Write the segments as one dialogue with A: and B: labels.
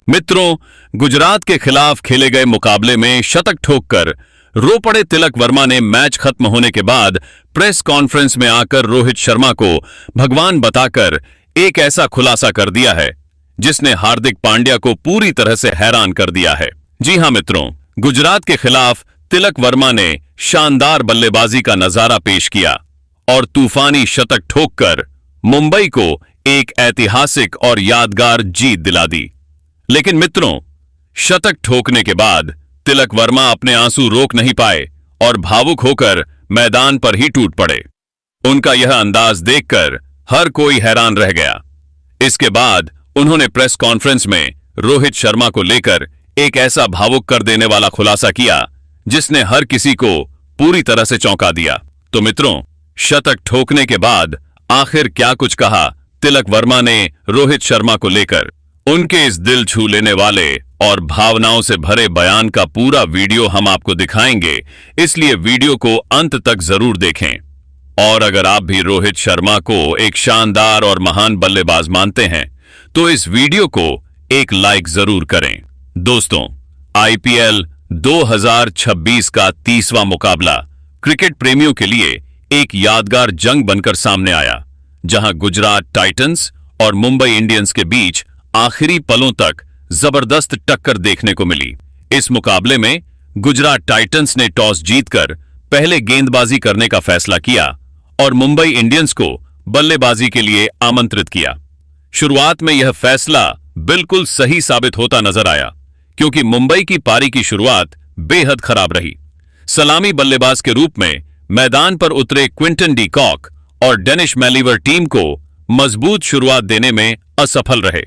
A: मित्रों, गुजरात के खिलाफ खेले गए मुकाबले में शतक ठोककर रो पड़े तिलक वर्मा ने मैच खत्म होने के बाद प्रेस कॉन्फ्रेंस में आकर रोहित शर्मा को भगवान बताकर एक ऐसा खुलासा कर दिया है जिसने हार्दिक पांड्या को पूरी तरह से हैरान कर दिया है। जी हां मित्रों, गुजरात के खिलाफ तिलक वर्मा ने शानदार बल्लेबाजी का नजारा पेश किया और तूफानी शतक ठोककर मुंबई को एक ऐतिहासिक और यादगार जीत दिला दी। लेकिन मित्रों, शतक ठोकने के बाद तिलक वर्मा अपने आंसू रोक नहीं पाए और भावुक होकर मैदान पर ही टूट पड़े। उनका यह अंदाज देखकर हर कोई हैरान रह गया। इसके बाद उन्होंने प्रेस कॉन्फ्रेंस में रोहित शर्मा को लेकर एक ऐसा भावुक कर देने वाला खुलासा किया जिसने हर किसी को पूरी तरह से चौंका दिया। तो मित्रों, शतक ठोकने के बाद आखिर क्या कुछ कहा तिलक वर्मा ने रोहित शर्मा को लेकर, उनके इस दिल छू लेने वाले और भावनाओं से भरे बयान का पूरा वीडियो हम आपको दिखाएंगे, इसलिए वीडियो को अंत तक जरूर देखें। और अगर आप भी रोहित शर्मा को एक शानदार और महान बल्लेबाज मानते हैं तो इस वीडियो को एक लाइक जरूर करें। दोस्तों, आईपीएल 2026 का 30वां मुकाबला क्रिकेट प्रेमियों के लिए एक यादगार जंग बनकर सामने आया, जहां गुजरात टाइटंस और मुंबई इंडियंस के बीच आखिरी पलों तक जबरदस्त टक्कर देखने को मिली। इस मुकाबले में गुजरात टाइटंस ने टॉस जीतकर पहले गेंदबाजी करने का फैसला किया और मुंबई इंडियंस को बल्लेबाजी के लिए आमंत्रित किया। शुरुआत में यह फैसला बिल्कुल सही साबित होता नजर आया, क्योंकि मुंबई की पारी की शुरुआत बेहद खराब रही। सलामी बल्लेबाज के रूप में मैदान पर उतरे क्विंटन डी कॉक और डेनिश मैलीवर टीम को मजबूत शुरुआत देने में असफल रहे।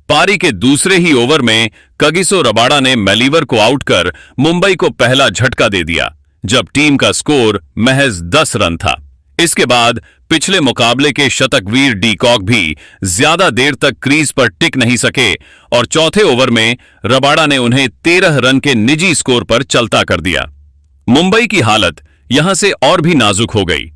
A: पारी के दूसरे ही ओवर में कगिसो रबाडा ने मैलीवर को आउट कर मुंबई को पहला झटका दे दिया, जब टीम का स्कोर महज 10 रन था। इसके बाद पिछले मुकाबले के शतकवीर डी कॉक भी ज्यादा देर तक क्रीज पर टिक नहीं सके और चौथे ओवर में रबाडा ने उन्हें 13 रन के निजी स्कोर पर चलता कर दिया। मुंबई की हालत यहां से और भी नाजुक हो गई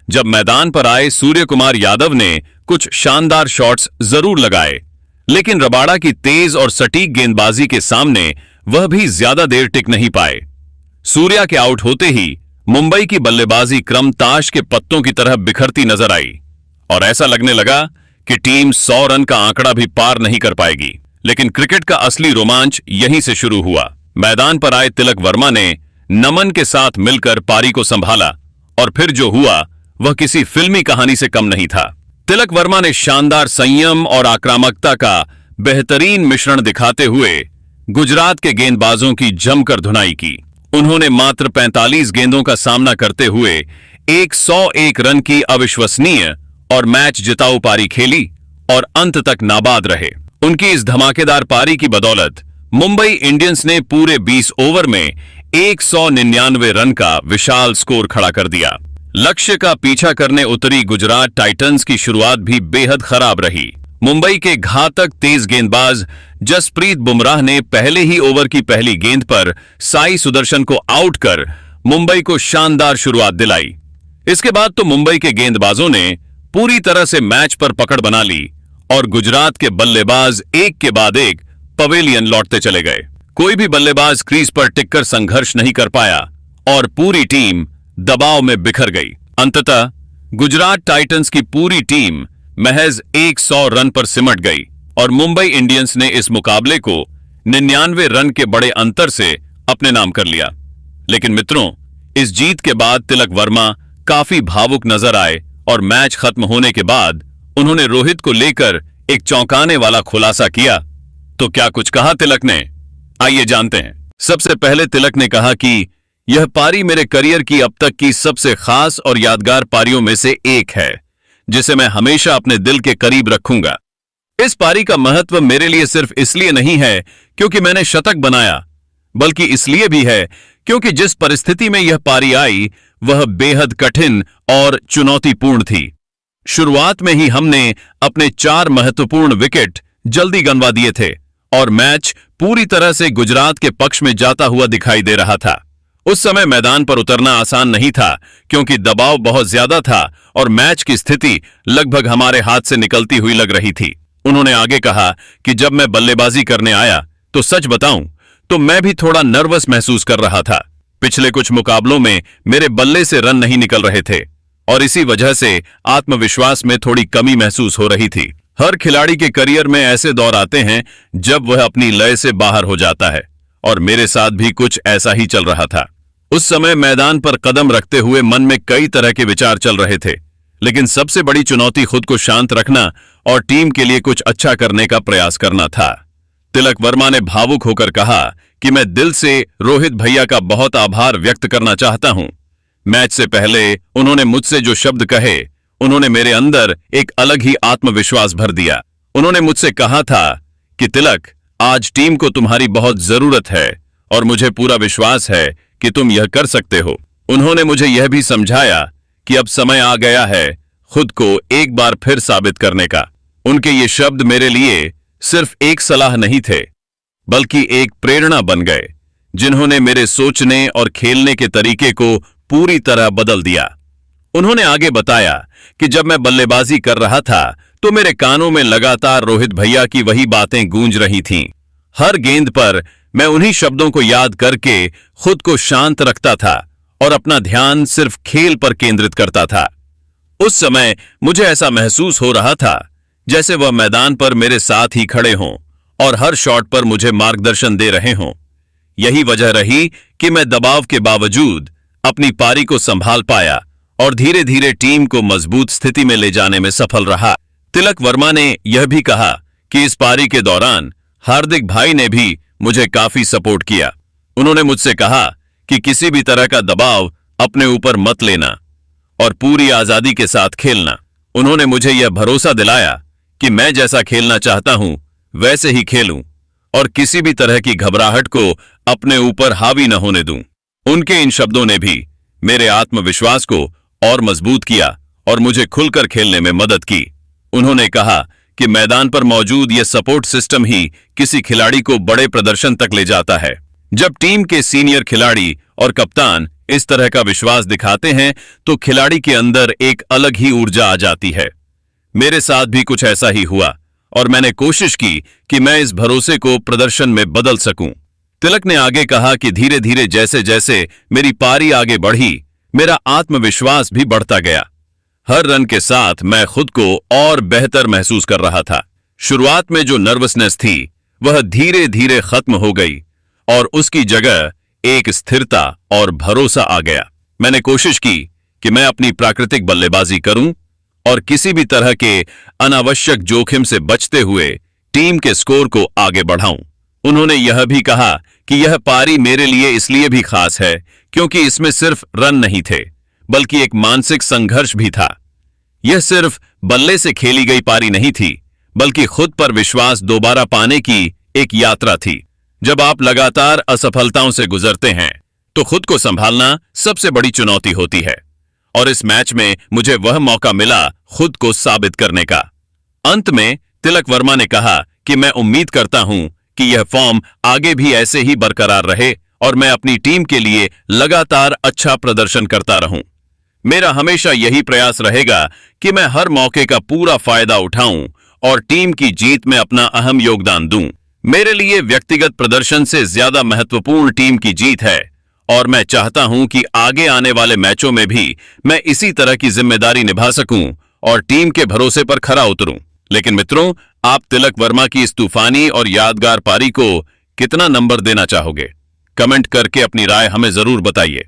A: जब मैदान पर आए सूर्य कुमार यादव ने कुछ शानदार शॉट्स जरूर लगाए, लेकिन रबाडा की तेज और सटीक गेंदबाजी के सामने वह भी ज्यादा देर टिक नहीं पाए। सूर्या के आउट होते ही मुंबई की बल्लेबाजी क्रम ताश के पत्तों की तरह बिखरती नजर आई और ऐसा लगने लगा कि टीम 100 रन का आंकड़ा भी पार नहीं कर पाएगी। लेकिन क्रिकेट का असली रोमांच यहीं से शुरू हुआ। मैदान पर आए तिलक वर्मा ने नमन के साथ मिलकर पारी को संभाला और फिर जो हुआ वह किसी फिल्मी कहानी से कम नहीं था। तिलक वर्मा ने शानदार संयम और आक्रामकता का बेहतरीन मिश्रण दिखाते हुए गुजरात के गेंदबाजों की जमकर धुनाई की। उन्होंने मात्र 45 गेंदों का सामना करते हुए 101 रन की अविश्वसनीय और मैच जिताऊ पारी खेली और अंत तक नाबाद रहे। उनकी इस धमाकेदार पारी की बदौलत मुंबई इंडियंस ने पूरे 20 ओवर में 199 रन का विशाल स्कोर खड़ा कर दिया। लक्ष्य का पीछा करने उतरी गुजरात टाइटंस की शुरुआत भी बेहद खराब रही। मुंबई के घातक तेज गेंदबाज जसप्रीत बुमराह ने पहले ही ओवर की पहली गेंद पर साई सुदर्शन को आउट कर मुंबई को शानदार शुरुआत दिलाई। इसके बाद तो मुंबई के गेंदबाजों ने पूरी तरह से मैच पर पकड़ बना ली और गुजरात के बल्लेबाज एक के बाद एक पवेलियन लौटते चले गए। कोई भी बल्लेबाज क्रीज पर टिककर संघर्ष नहीं कर पाया और पूरी टीम दबाव में बिखर गई। अंततः गुजरात टाइटंस की पूरी टीम महज 100 रन पर सिमट गई और मुंबई इंडियंस ने इस मुकाबले को 99 रन के बड़े अंतर से अपने नाम कर लिया। लेकिन मित्रों, इस जीत के बाद तिलक वर्मा काफी भावुक नजर आए और मैच खत्म होने के बाद उन्होंने रोहित को लेकर एक चौंकाने वाला खुलासा किया। तो क्या कुछ कहा तिलक ने? आइए जानते हैं। सबसे पहले तिलक ने कहा कि यह पारी मेरे करियर की अब तक की सबसे खास और यादगार पारियों में से एक है, जिसे मैं हमेशा अपने दिल के करीब रखूंगा। इस पारी का महत्व मेरे लिए सिर्फ इसलिए नहीं है क्योंकि मैंने शतक बनाया, बल्कि इसलिए भी है क्योंकि जिस परिस्थिति में यह पारी आई वह बेहद कठिन और चुनौतीपूर्ण थी। शुरुआत में ही हमने अपने 4 महत्वपूर्ण विकेट जल्दी गंवा दिए थे और मैच पूरी तरह से गुजरात के पक्ष में जाता हुआ दिखाई दे रहा था। उस समय मैदान पर उतरना आसान नहीं था क्योंकि दबाव बहुत ज्यादा था और मैच की स्थिति लगभग हमारे हाथ से निकलती हुई लग रही थी। उन्होंने आगे कहा कि जब मैं बल्लेबाजी करने आया तो सच बताऊं तो मैं भी थोड़ा नर्वस महसूस कर रहा था। पिछले कुछ मुकाबलों में मेरे बल्ले से रन नहीं निकल रहे थे और इसी वजह से आत्मविश्वास में थोड़ी कमी महसूस हो रही थी। हर खिलाड़ी के करियर में ऐसे दौर आते हैं जब वह अपनी लय से बाहर हो जाता है और मेरे साथ भी कुछ ऐसा ही चल रहा था। उस समय मैदान पर कदम रखते हुए मन में कई तरह के विचार चल रहे थे, लेकिन सबसे बड़ी चुनौती खुद को शांत रखना और टीम के लिए कुछ अच्छा करने का प्रयास करना था। तिलक वर्मा ने भावुक होकर कहा कि मैं दिल से रोहित भैया का बहुत आभार व्यक्त करना चाहता हूं। मैच से पहले उन्होंने मुझसे जो शब्द कहे, उन्होंने मेरे अंदर एक अलग ही आत्मविश्वास भर दिया। उन्होंने मुझसे कहा था कि तिलक, आज टीम को तुम्हारी बहुत जरूरत है और मुझे पूरा विश्वास है कि तुम यह कर सकते हो। उन्होंने मुझे यह भी समझाया कि अब समय आ गया है खुद को एक बार फिर साबित करने का। उनके ये शब्द मेरे लिए सिर्फ एक सलाह नहीं थे, बल्कि एक प्रेरणा बन गए, जिन्होंने मेरे सोचने और खेलने के तरीके को पूरी तरह बदल दिया। उन्होंने आगे बताया कि जब मैं बल्लेबाजी कर रहा था तो मेरे कानों में लगातार रोहित भैया की वही बातें गूंज रही थीं। हर गेंद पर मैं उन्हीं शब्दों को याद करके खुद को शांत रखता था और अपना ध्यान सिर्फ खेल पर केंद्रित करता था। उस समय मुझे ऐसा महसूस हो रहा था जैसे वह मैदान पर मेरे साथ ही खड़े हों और हर शॉट पर मुझे मार्गदर्शन दे रहे हों। यही वजह रही कि मैं दबाव के बावजूद अपनी पारी को संभाल पाया और धीरे धीरे टीम को मजबूत स्थिति में ले जाने में सफल रहा। तिलक वर्मा ने यह भी कहा कि इस पारी के दौरान हार्दिक भाई ने भी मुझे काफी सपोर्ट किया। उन्होंने मुझसे कहा कि किसी भी तरह का दबाव अपने ऊपर मत लेना और पूरी आजादी के साथ खेलना। उन्होंने मुझे यह भरोसा दिलाया कि मैं जैसा खेलना चाहता हूं वैसे ही खेलूं और किसी भी तरह की घबराहट को अपने ऊपर हावी न होने दूं। उनके इन शब्दों ने भी मेरे आत्मविश्वास को और मजबूत किया और मुझे खुलकर खेलने में मदद की। उन्होंने कहा कि मैदान पर मौजूद यह सपोर्ट सिस्टम ही किसी खिलाड़ी को बड़े प्रदर्शन तक ले जाता है। जब टीम के सीनियर खिलाड़ी और कप्तान इस तरह का विश्वास दिखाते हैं तो खिलाड़ी के अंदर एक अलग ही ऊर्जा आ जाती है। मेरे साथ भी कुछ ऐसा ही हुआ और मैंने कोशिश की कि मैं इस भरोसे को प्रदर्शन में बदल सकूं। तिलक ने आगे कहा कि धीरे धीरे जैसे जैसे मेरी पारी आगे बढ़ी, मेरा आत्मविश्वास भी बढ़ता गया। हर रन के साथ मैं खुद को और बेहतर महसूस कर रहा था। शुरुआत में जो नर्वसनेस थी वह धीरे धीरे खत्म हो गई और उसकी जगह एक स्थिरता और भरोसा आ गया। मैंने कोशिश की कि मैं अपनी प्राकृतिक बल्लेबाजी करूं और किसी भी तरह के अनावश्यक जोखिम से बचते हुए टीम के स्कोर को आगे बढ़ाऊं। उन्होंने यह भी कहा कि यह पारी मेरे लिए इसलिए भी खास है क्योंकि इसमें सिर्फ रन नहीं थे, बल्कि एक मानसिक संघर्ष भी था। यह सिर्फ बल्ले से खेली गई पारी नहीं थी, बल्कि खुद पर विश्वास दोबारा पाने की एक यात्रा थी। जब आप लगातार असफलताओं से गुजरते हैं तो खुद को संभालना सबसे बड़ी चुनौती होती है और इस मैच में मुझे वह मौका मिला खुद को साबित करने का। अंत में तिलक वर्मा ने कहा कि मैं उम्मीद करता हूं कि यह फॉर्म आगे भी ऐसे ही बरकरार रहे और मैं अपनी टीम के लिए लगातार अच्छा प्रदर्शन करता रहूं। मेरा हमेशा यही प्रयास रहेगा कि मैं हर मौके का पूरा फायदा उठाऊं और टीम की जीत में अपना अहम योगदान दूं। मेरे लिए व्यक्तिगत प्रदर्शन से ज्यादा महत्वपूर्ण टीम की जीत है और मैं चाहता हूं कि आगे आने वाले मैचों में भी मैं इसी तरह की जिम्मेदारी निभा सकूं और टीम के भरोसे पर खरा उतरूं। लेकिन मित्रों, आप तिलक वर्मा की इस तूफानी और यादगार पारी को कितना नंबर देना चाहोगे? कमेंट करके अपनी राय हमें जरूर बताइए।